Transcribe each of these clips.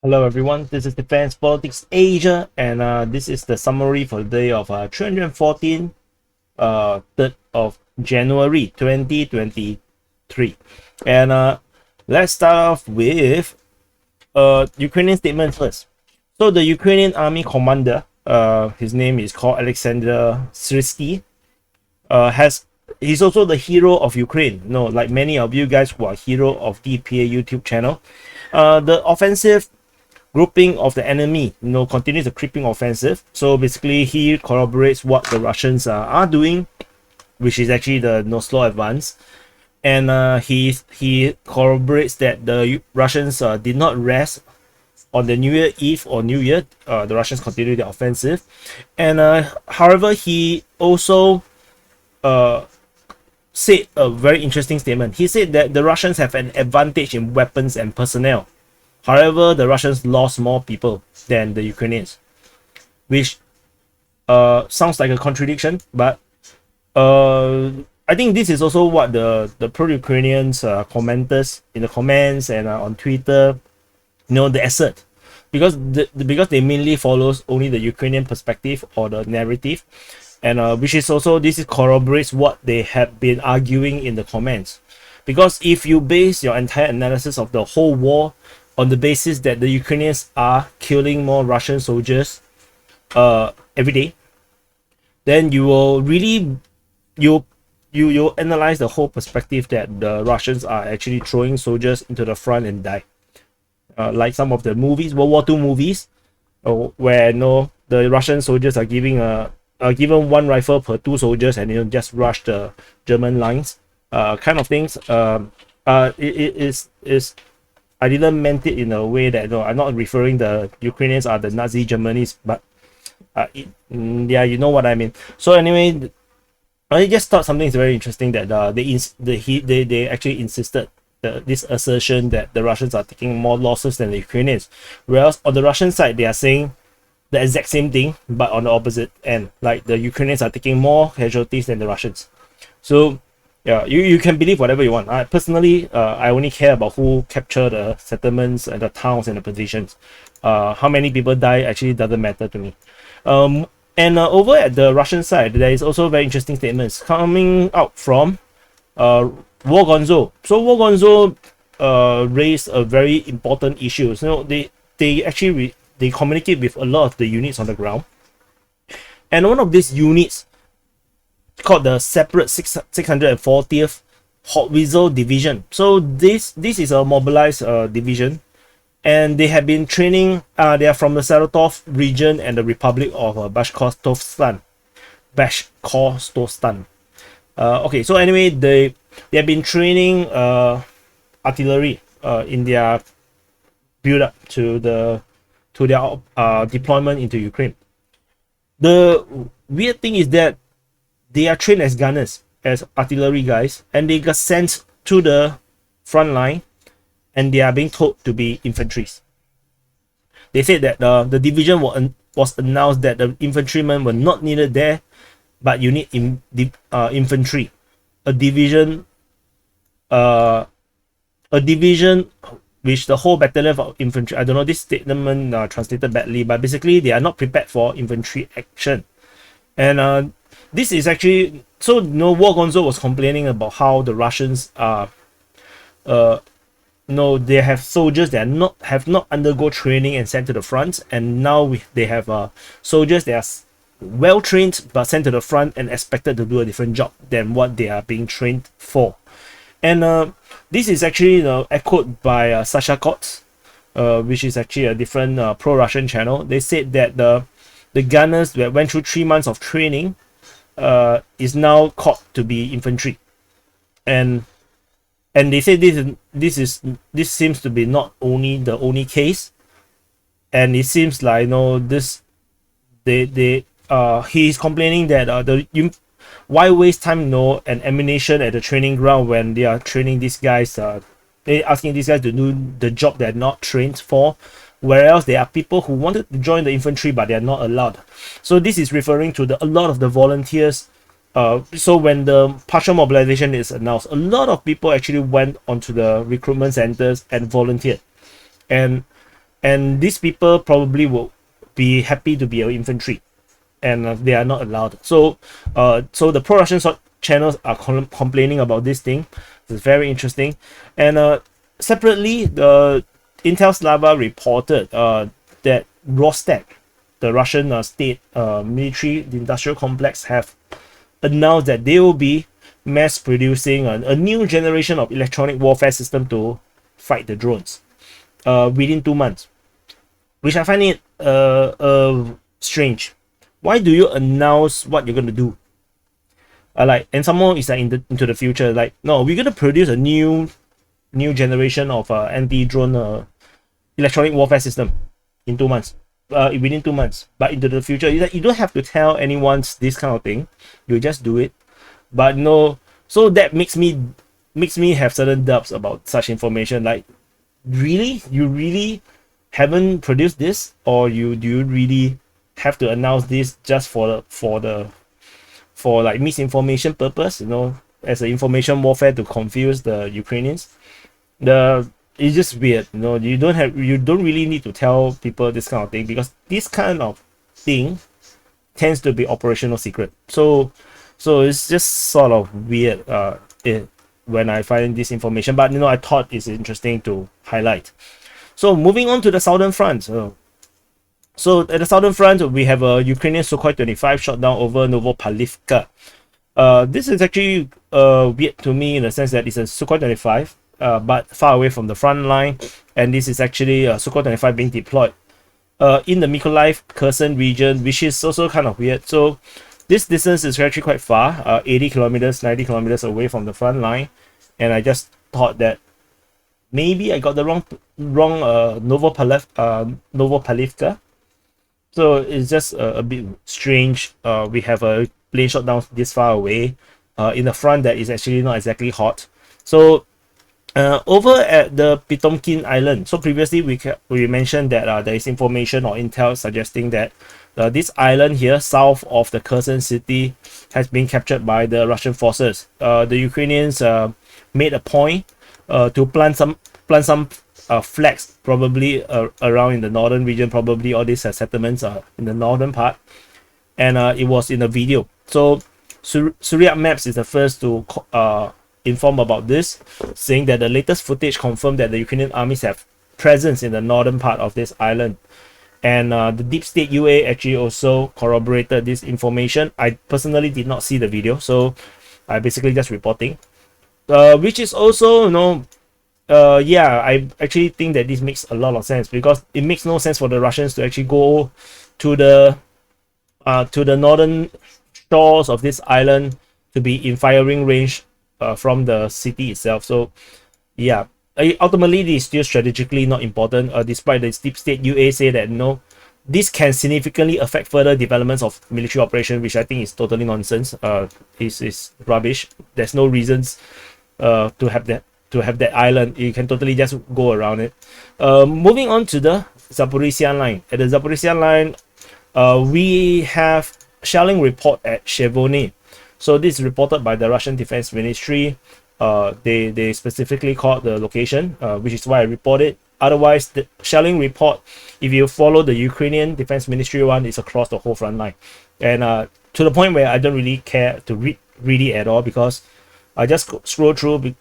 Hello everyone, this is Defense Politics Asia, and this is the summary for the day of 314, 3rd of January 2023. And let's start off with Ukrainian statement first. So the Ukrainian army commander, his name is called Alexander Syrskyi, he's also the hero of Ukraine. No, like many of you guys who are hero of DPA YouTube channel. The offensive grouping of the enemy, continues the creeping offensive. So basically, he corroborates what the Russians are doing, which is actually the slow advance, and he corroborates that the Russians did not rest on the New Year Eve or New Year. The Russians continued their offensive, and however, he also said a very interesting statement. He said that the Russians have an advantage in weapons and personnel. However, the Russians lost more people than the Ukrainians, which sounds like a contradiction, but I think this is also what the pro-Ukrainians commenters in the comments and on Twitter, they assert, because because they mainly follows only the Ukrainian perspective or the narrative, and which is also this is corroborates what they have been arguing in the comments. Because if you base your entire analysis of the whole war on the basis that the Ukrainians are killing more Russian soldiers every day, then you will really you analyze the whole perspective that the Russians are actually throwing soldiers into the front and die, like some of the movies, World War II movies, where the Russian soldiers are given one rifle per two soldiers, and just rush the German lines, kind of things. It is I didn't meant it in a way that I'm not referring the Ukrainians are the Nazi Germany's, but yeah, you know what I mean. So anyway, I just thought something is very interesting that they actually insisted this assertion that the Russians are taking more losses than the Ukrainians, whereas on the Russian side they are saying the exact same thing, but on the opposite end, like the Ukrainians are taking more casualties than the Russians. So yeah, you can believe whatever you want. I personally, I only care about who capture the settlements and the towns and the positions. How many people die actually doesn't matter to me. And over at the Russian side, there is also very interesting statements coming out from War Gonzo. So War Gonzo raised a very important issue. So they actually they communicate with a lot of the units on the ground, and one of these units called the separate 640th Hotwhistle Division. So this is a mobilized division, and they have been training. They are from the Saratov region and the Republic of Bashkortostan. Okay, so anyway, they have been training artillery in their build up to their deployment into Ukraine. The weird thing is that they are trained as gunners, as artillery guys, and they got sent to the front line, and they are being told to be infantry. They said that the division was announced that the infantrymen were not needed there, but you need infantry. A division which the whole battalion of infantry. I don't know this statement translated badly, but basically they are not prepared for infantry action, and this is actually so. War Gonzo was complaining about how the Russians are, they have soldiers that have not undergo training and sent to the front, and now they have soldiers that are well trained but sent to the front and expected to do a different job than what they are being trained for. And this is actually echoed by Sasha Kots, which is actually a different pro-Russian channel. They said that the gunners that went through 3 months of training is now called to be infantry, and they say this seems to be not only the only case, and it seems like he's complaining that why waste time and ammunition at the training ground when they are training these guys, they asking these guys to do the job they're not trained for, whereas there are people who wanted to join the infantry but they are not allowed. So this is referring to a lot of the volunteers. So when the partial mobilization is announced, a lot of people actually went onto the recruitment centers and volunteered, and and these people probably will be happy to be an infantry, and they are not allowed. So so the pro-Russian channels are complaining about this thing. It's very interesting. And separately, the Intel Slava reported that Rostec, the Russian state military industrial complex, have announced that they will be mass producing a new generation of electronic warfare system to fight the drones within 2 months, which I find it strange. Why do you announce what you're gonna do? And some more is like into the future. Like, no, we're gonna produce a new generation of anti-drone electronic warfare system in 2 months. Within 2 months, but into the future, you don't have to tell anyone this kind of thing. You just do it. But no, so that makes me have certain doubts about such information. Like, really, you really haven't produced this, or do you really have to announce this just for like misinformation purpose, as an information warfare to confuse the Ukrainians? It's just weird, you don't really need to tell people this kind of thing, because this kind of thing tends to be operational secret. So it's just sort of weird when I find this information, but I thought it's interesting to highlight. So moving on to the southern front. So at the southern front, we have a Ukrainian Sukhoi 25 shot down over Novopalivka. This is actually weird to me in the sense that it's a Sukhoi 25, but far away from the front line, and this is actually a Sukhoi 25 being deployed in the Mykolaiv Kherson region, which is also kind of weird. So this distance is actually quite far, 80 kilometers, 90 kilometers away from the front line, and I just thought that maybe I got the wrong Novopalivka. So it's just a bit strange. We have a plane shot down this far away in the front that is actually not exactly hot. So over at the Pitomkin Island, so previously we mentioned that there is information or intel suggesting that this island here south of the Kherson city has been captured by the Russian forces. The Ukrainians made a point to plant some flags, probably around in the northern region. Probably all these settlements are in the northern part, and it was in a video. So Surya Maps is the first to inform about this, saying that the latest footage confirmed that the Ukrainian armies have presence in the northern part of this island, and the deep state UA actually also corroborated this information. I personally did not see the video, so I basically just reporting, which is also yeah, I actually think that this makes a lot of sense, because it makes no sense for the Russians to actually go to the northern shores of this island to be in firing range from the city itself. So yeah, ultimately this is still strategically not important, despite the deep state UA say that this can significantly affect further developments of military operation, which I think is totally nonsense. Is rubbish. There's no reasons to have that island. You can totally just go around it. Moving on to the Zaporizhia line. At the Zaporizhia line, we have shelling report at Chevone. So this is reported by the Russian Defense Ministry. They specifically called the location, which is why I report it. Otherwise, the shelling report, if you follow the Ukrainian Defense Ministry one, is across the whole front line. And to the point where I don't really care to read it at all, because I just scroll through.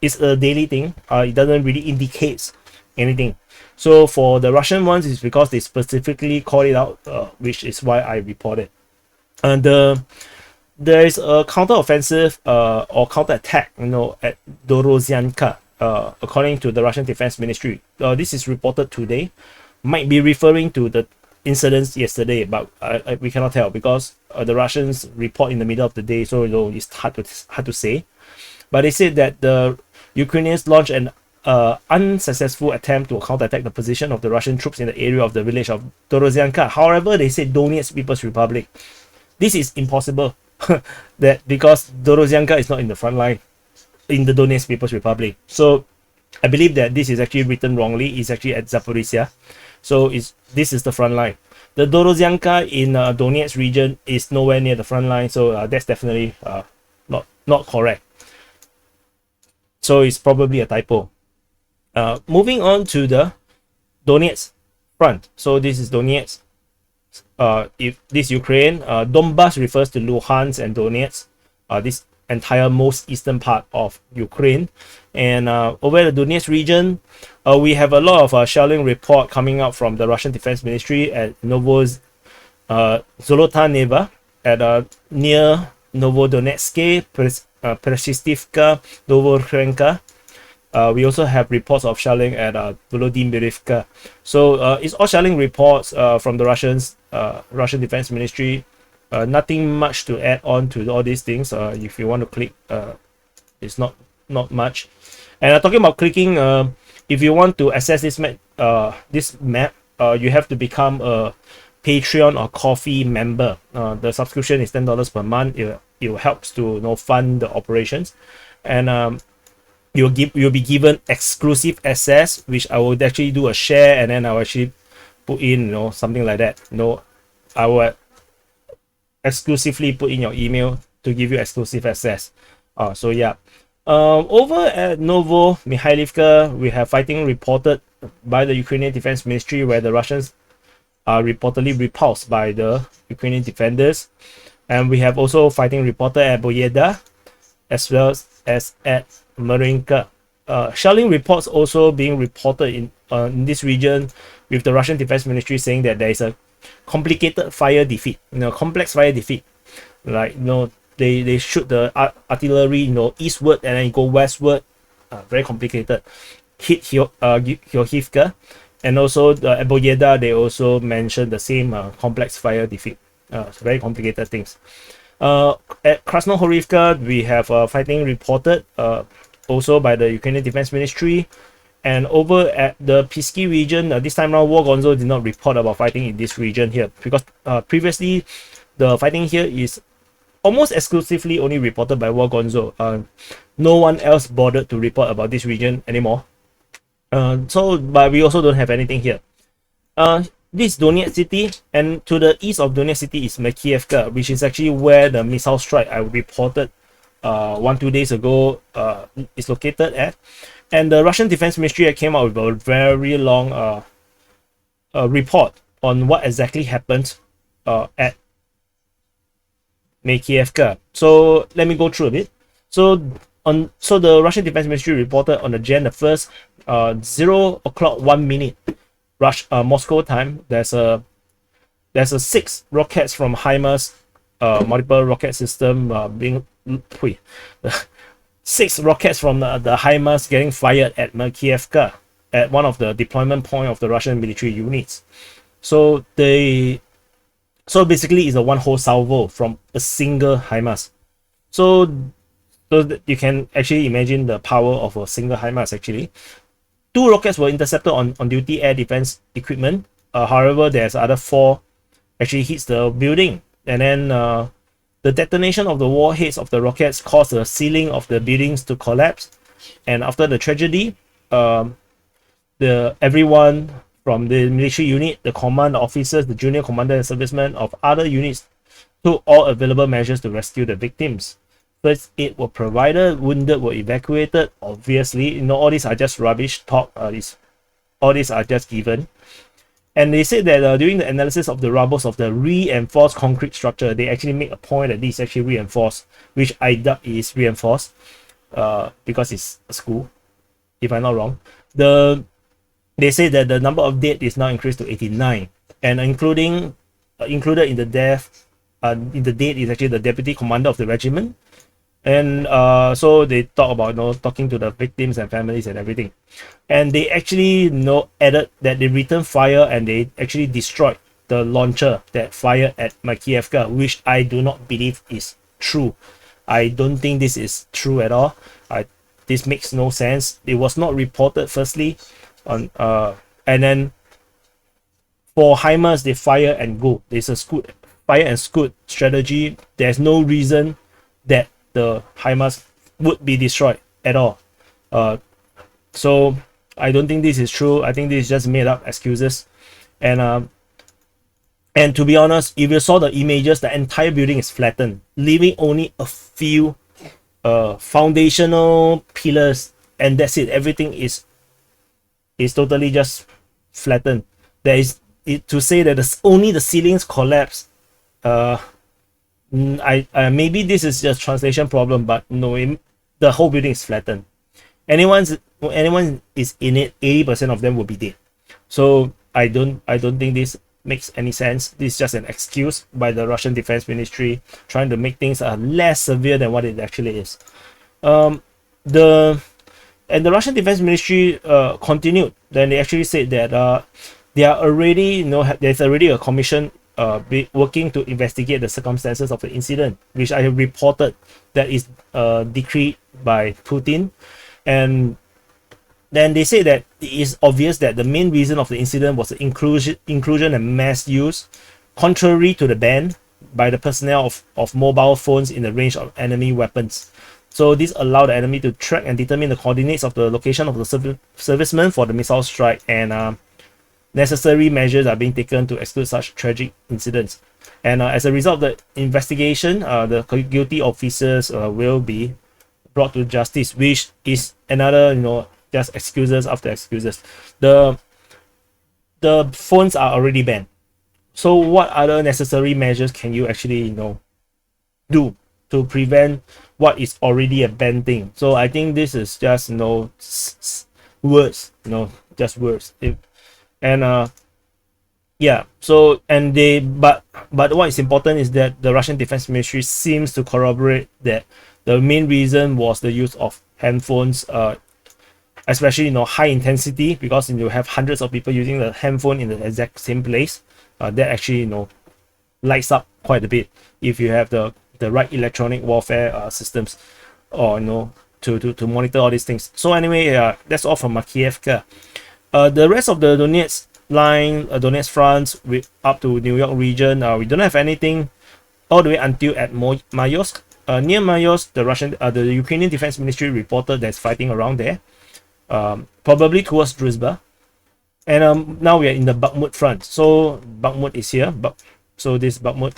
It's a daily thing. It doesn't really indicate anything. So for the Russian ones, it's because they specifically call it out, which is why I report it. And there is a counter-offensive or counter-attack, at Dorozyanka, according to the Russian Defense Ministry. This is reported today. Might be referring to the incidents yesterday, but we cannot tell, because the Russians report in the middle of the day, so it's hard to say. But they said that the Ukrainians launched an unsuccessful attempt to counterattack the position of the Russian troops in the area of the village of Dorozyanka. However, they said Donetsk People's Republic. This is impossible, because Dorozyanka is not in the front line in the Donetsk People's Republic. So I believe that this is actually written wrongly. It's actually at Zaporizhia. So this is the front line. The Dorozyanka in Donetsk region is nowhere near the front line. So that's definitely not correct. So it's probably a typo. Moving on to the Donetsk front. So this is Donetsk. If this Ukraine, Donbas refers to Luhansk and Donetsk, this entire most eastern part of Ukraine. And over the Donetsk region, we have a lot of shelling report coming out from the Russian Defense Ministry at Zolotaneva, at near Novodonetsk, Persistivka, Novorenka. We also have reports of shelling at Volodymyrivka. So it's all shelling reports from the Russian Defense Ministry. Nothing much to add on to all these things. If you want to click, it's not much. And talking about clicking, if you want to access this map, you have to become a Patreon or Coffee member. The subscription is $10 per month. It helps to fund the operations, and you'll be given exclusive access, which I will actually do a share, and then I'll actually put in something like that. I will exclusively put in your email to give you exclusive access. So yeah. Over at Novo Mikhailivka, we have fighting reported by the Ukrainian Defense Ministry, where the Russians are reportedly repulsed by the Ukrainian defenders. And we have also fighting reported at Boyeda, as well as at Marinka. Shelling reports also being reported in this region, with the Russian Defense Ministry saying that there is a complicated fire defeat, complex fire defeat. Like, they shoot the artillery, eastward and then go westward. Very complicated. Hit Hyohivka, and also at Boyeda, they also mentioned the same complex fire defeat. Very complicated things. At Krasnohorivka, we have fighting reported also by the Ukrainian Defense Ministry. And over at the Pisky region, this time around, War Gonzo did not report about fighting in this region here, because previously the fighting here is almost exclusively only reported by War Gonzo. No one else bothered to report about this region anymore. But we also don't have anything here. This Donetsk city, and to the east of Donetsk city is Makiivka, which is actually where the missile strike I reported 1-2 days ago is located at. And the Russian Defense Ministry came out with a very long report on what exactly happened at Makiivka. So let me go through a bit. So the Russian Defense Ministry reported on the Jan the 1st, 0:01 Moscow time. There's a 6 rockets from HIMARS multiple rocket system being 6 rockets from the HIMARS getting fired at Makiivka, at one of the deployment point of the Russian military units. So basically it's a one whole salvo from a single HIMARS. So you can actually imagine the power of a single HIMARS. Actually, 2 rockets were intercepted on duty air defense equipment. However, there's other 4 actually hits the building, and then the detonation of the warheads of the rockets caused the ceiling of the buildings to collapse. And after the tragedy, everyone from the military unit, the command officers, the junior commander and servicemen of other units took all available measures to rescue the victims. First aid were provided, wounded were evacuated. Obviously, all these are just rubbish talk. All these are just given. And they said that during the analysis of the rubbles of the reinforced concrete structure, they actually make a point that this is actually reinforced, which I doubt is reinforced, because it's a school, if I'm not wrong. They say that the number of dead is now increased to 89, and included in the death, in the dead is actually the deputy commander of the regiment. And so they talk about talking to the victims and families and everything, and they actually added that they returned fire and they actually destroyed the launcher that fired at Makiivka, which I do not believe is true. I don't think this is true at all. This makes no sense. It was not reported firstly on and then for HIMARS they fire and go. There's a fire and scoot strategy. There's no reason that the HIMARS would be destroyed at all. So I don't think this is true. I think this is just made up excuses. And to be honest, if you saw the images, the entire building is flattened, leaving only a few foundational pillars, and that's it. Everything is totally just flattened. There is to say that only the ceilings collapse. Maybe this is just translation problem, but no, the whole building is flattened. Anyone is in it, 80% of them will be dead. So I don't think this makes any sense. This is just an excuse by the Russian Defense Ministry trying to make things less severe than what it actually is. The Russian Defense Ministry continued. Then they actually said that they are already, there's already a commission working to investigate the circumstances of the incident, which I have reported that is decreed by Putin. And then they say that it is obvious that the main reason of the incident was the inclusion and mass use, contrary to the ban by the personnel of mobile phones in the range of enemy weapons. So this allowed the enemy to track and determine the coordinates of the location of the servicemen for the missile strike, and necessary measures are being taken to exclude such tragic incidents. And as a result of the investigation, the guilty officers will be brought to justice, which is another, just excuses after excuses. The phones are already banned. So what other necessary measures can you actually, do to prevent what is already a banned thing? So I think this is just, words, just words. Yeah. So but what is important is that the Russian Defense Ministry seems to corroborate that the main reason was the use of handphones, especially high intensity, because you have hundreds of people using the handphone in the exact same place. That actually lights up quite a bit if you have the right electronic warfare systems, or to monitor all these things. So anyway, that's all from Makievka. The rest of the Donetsk line, Donetsk front, up to New York region, we don't have anything all the way until at Mayosk. Near Mayosk, the Ukrainian Defense Ministry reported there's fighting around there, probably towards Druzhba. And now we are in the Bakhmut front. So Bakhmut is here. So this Bakhmut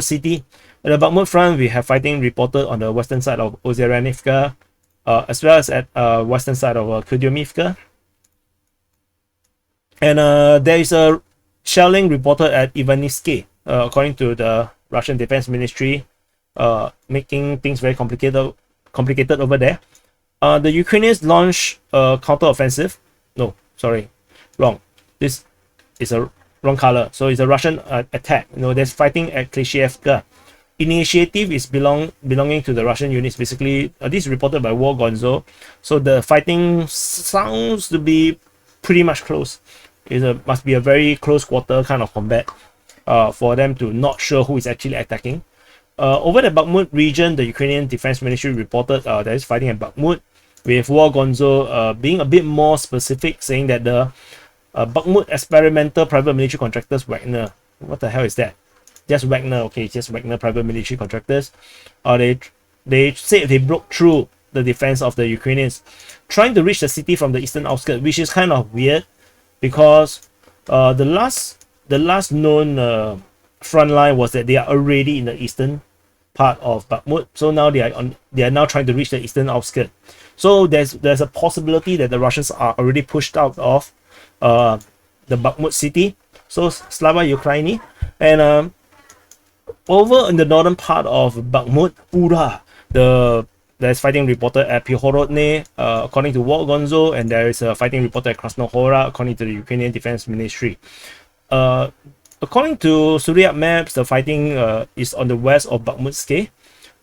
city. At the Bakhmut front, we have fighting reported on the western side of Ozyarenivka, as well as at western side of Kudyumivka. And there is a shelling reported at Ivanivsky, according to the Russian Defense Ministry, making things very complicated over there. The Ukrainians launched a counter-offensive. No, sorry, wrong. This is a wrong color. So it's a Russian attack. There's fighting at Klishevka. Initiative is belonging to the Russian units. Basically, this is reported by War Gonzo. So the fighting sounds to be pretty much close. Must be a very close quarter kind of combat for them to not sure who is actually attacking. Over the Bakhmut region, the Ukrainian Defense Ministry reported there is fighting at Bakhmut, with War Gonzo being a bit more specific, saying that the Bakhmut experimental private military contractors Wagner. What the hell is that? Just Wagner, okay, just Wagner private military contractors. They say they broke through the defense of the Ukrainians, trying to reach the city from the eastern outskirts, which is kind of weird, because the last known front line was that they are already in the eastern part of Bakhmut. So now they are now trying to reach the eastern outskirts. So there's a possibility that the Russians are already pushed out of the Bakhmut city. So Slava Ukraini. And over in the northern part of Bakhmut, there's fighting reported at Pihorodne, according to War Gonzo, and there is a fighting reported at Krasnohora, according to the Ukrainian Defense Ministry. According to Suryat maps, the fighting is on the west of Bakhmutske,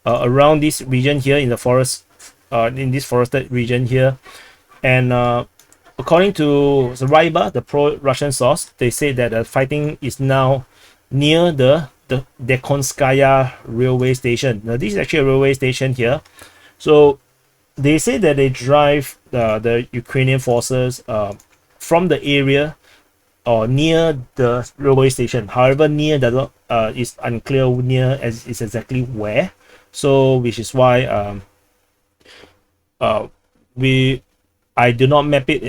around this region here in the forest, in this forested region here. And according to Zaraiba, the pro-Russian source, they say that the fighting is now near the Dekonskaya railway station. Now this is actually a railway station here. So they say that they drive the Ukrainian forces from the area or near the railway station. However, near the is unclear near as is exactly where. So which is why I do not map it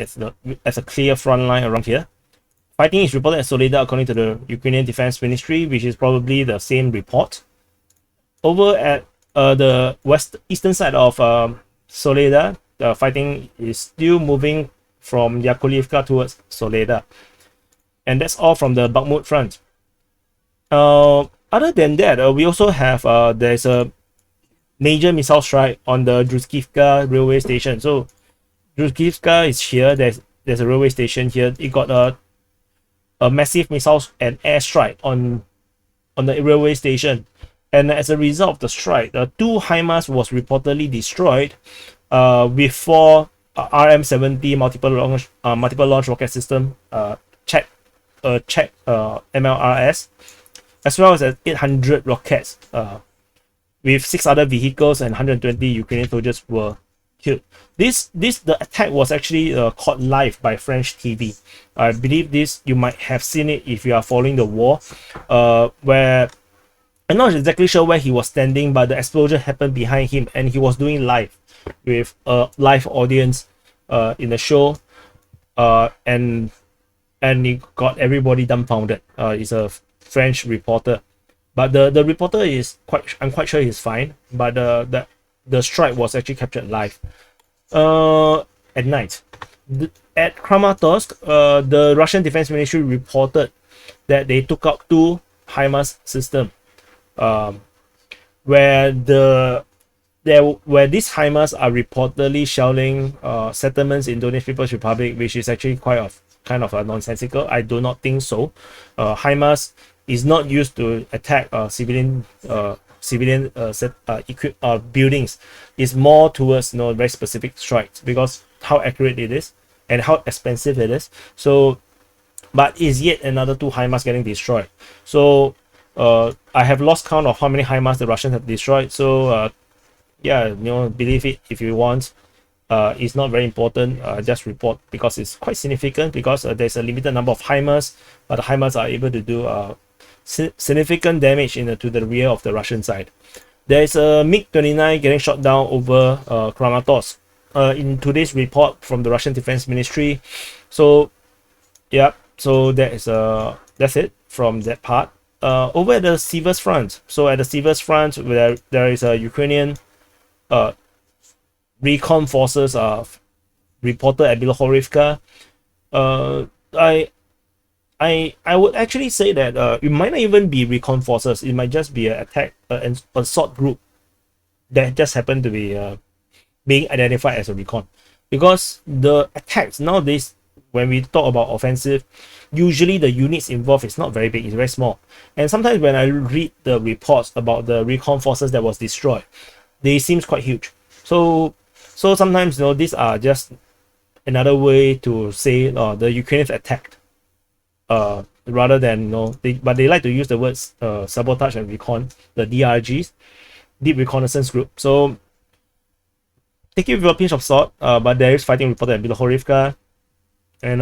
as a clear front line around here. Fighting is reported at Soledar according to the Ukrainian Defense Ministry, which is probably the same report. Over at the eastern side of Soledar, the fighting is still moving from Yakovlivka towards Soleda. And that's all from the Bakhmut front. Other than that, we also have there's a major missile strike on the Druzhkivka railway station. So Druzhkivka is here. There's a railway station here. It got a massive missile and air strike on the railway station, and as a result of the strike, the 2 HIMARS was reportedly destroyed, with 4 RM-70 multiple launch rocket system check MLRS, as well as 800 rockets, with 6 other vehicles and 120 Ukrainian soldiers were killed. The attack was actually caught live by French TV. I believe you might have seen it if you are following the war, where I'm not exactly sure where he was standing, but the explosion happened behind him, and he was doing live with a live audience in the show, and it got everybody dumbfounded. It's a French reporter, but the reporter I'm quite sure he's fine, but the strike was actually captured live at night. At Kramatorsk, the Russian Defense Ministry reported that they took out 2 HIMARS system, where these HIMARS are reportedly shelling settlements in Donetsk People's Republic, which is actually kind of nonsensical. I do not think so. HIMARS is not used to attack civilian buildings. It's more towards very specific strikes, because how accurate it is and how expensive it is. So, but is yet another 2 HIMARS getting destroyed. So I have lost count of how many HIMARS the Russians have destroyed. So yeah, believe it if you want. It's not very important. Just report, because it's quite significant, because there's a limited number of HIMARS, but the HIMARS are able to do significant damage to the rear of the Russian side. There is a MiG-29 getting shot down over Kramatorsk in today's report from the Russian Defense Ministry. So yeah, so that's it from that part. Over at the Sivers front. So at the Sivers front, where there is a Ukrainian recon forces reported at Bilohorivka. I would actually say that it might not even be recon forces. It might just be an attack, an assault group that just happened to be being identified as a recon. Because the attacks nowadays, when we talk about offensive, usually the units involved is not very big, it's very small. And sometimes when I read the reports about the recon forces that was destroyed, they seems quite huge. So sometimes these are just another way to say the Ukrainians attacked, rather than but they like to use the words sabotage and recon, the DRGs, deep reconnaissance group. So take it with a pinch of salt, but there is fighting reported at Bilohorivka, and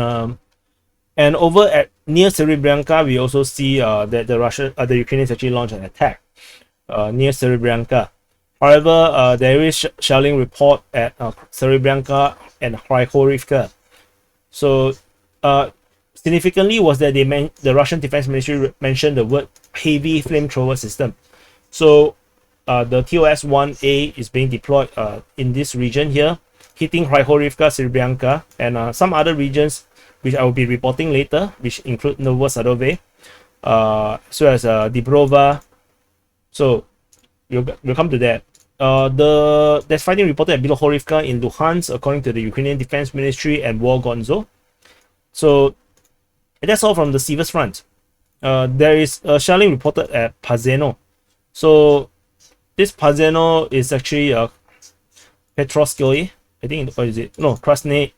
over at near Serebryanka, we also see that the Ukrainians actually launched an attack near Serebryanka. However, there is shelling report at Serebryanka and Krychorivka. So significantly was that the Russian Defense Ministry mentioned the word heavy flamethrower system. So the TOS-1A is being deployed in this region here, hitting Krychorivka, Serebryanka, and some other regions which I will be reporting later, which include Novosadove, as well as Dibrova. So we'll come to that. There's fighting reported at Bilohorivka in Luhansk, according to the Ukrainian Defense Ministry and War Gonzo. So that's all from the Sivers front. There is shelling reported at Pazeno. So this Pazeno is actually Petrovskoye, I think. Or is it? No, Krasnoye.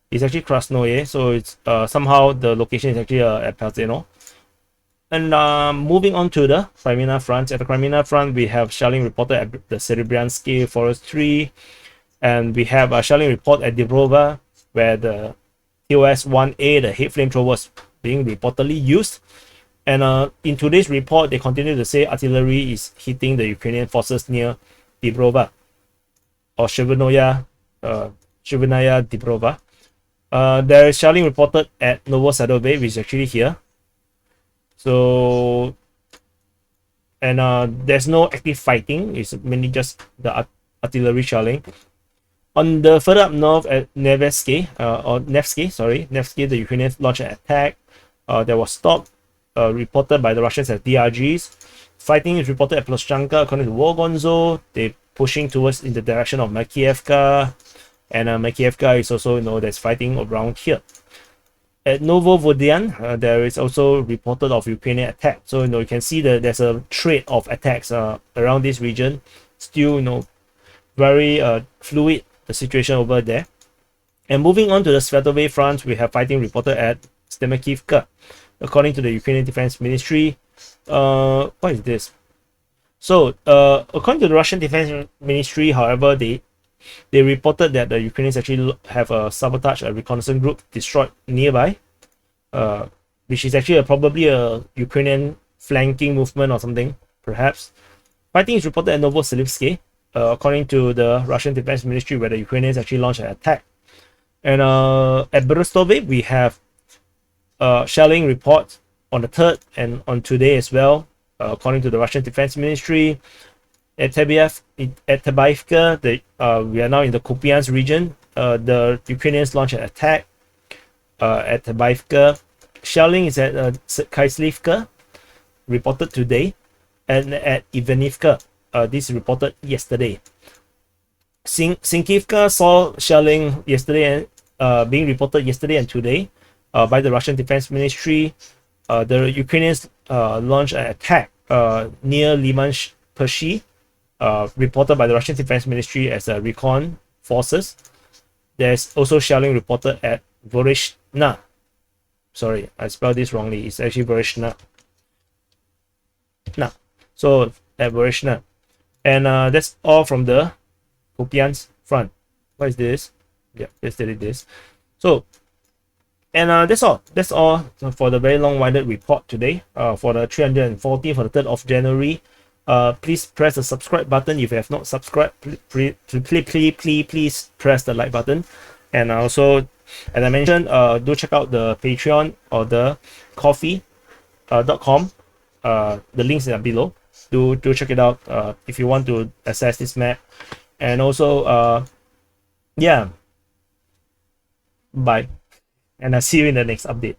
It's actually Krasnoye. So it's somehow the location is actually at Pazeno. And moving on to the Crimea front. At the Crimea front, we have shelling reported at the Serebryansky Forestry, and we have a shelling report at Dibrova, where the TOS-1A, the heavy flamethrower, was being reportedly used. And in today's report, they continue to say artillery is hitting the Ukrainian forces near Dibrova, or Shevnaya Dibrova. There is shelling reported at Novosadove, which is actually here. So, and there's no active fighting. It's mainly just the artillery shelling. On the further up north at Nevsky, Nevsky, the Ukrainians launched an attack that was stopped, reported by the Russians as DRGs. Fighting is reported at Ploshchanka, according to Wargonzo. They're pushing towards in the direction of Makiivka, and Makiivka is also, there's fighting around here. At Novovodyan, there is also reported of Ukrainian attack. So, you can see that there's a trade of attacks around this region. Still, very fluid, the situation over there. And moving on to the Svetove front, we have fighting reported at Stemakivka. According to the Ukrainian Defense Ministry, what is this? So, according to the Russian Defense Ministry, however, they reported that the Ukrainians actually have a sabotage, a reconnaissance group destroyed nearby, which is actually probably a Ukrainian flanking movement or something, perhaps. Fighting is reported at Novoselivsky, according to the Russian Defense Ministry, where the Ukrainians actually launched an attack. And at Berestove, we have shelling reports on the 3rd and on today as well, according to the Russian Defense Ministry. At Tebaivka, we are now in the Kupiansk region. The Ukrainians launched an attack at Tebaivka. Shelling is at Kaislivka, reported today, and at Ivanivka, this is reported yesterday. Sinkivka saw shelling yesterday and being reported yesterday and today by the Russian Defense Ministry. The Ukrainians launched an attack near Liman Pershi, reported by the Russian Defense Ministry as recon forces. There's also shelling reported at Vorishna. Sorry, I spelled this wrongly. It's actually Vorishna. So at Vorishna. And that's all from the Kupiansk front. What is this? Yeah, let's delete this. So, and that's all. That's all for the very long-winded report today. For the 314 for the 3rd of January. Please press the subscribe button if you have not subscribed. Please press the like button. And also, as I mentioned, do check out the Patreon or the coffee.com. The links are below. Do check it out if you want to access this map. And also, yeah, bye, and I'll see you in the next update.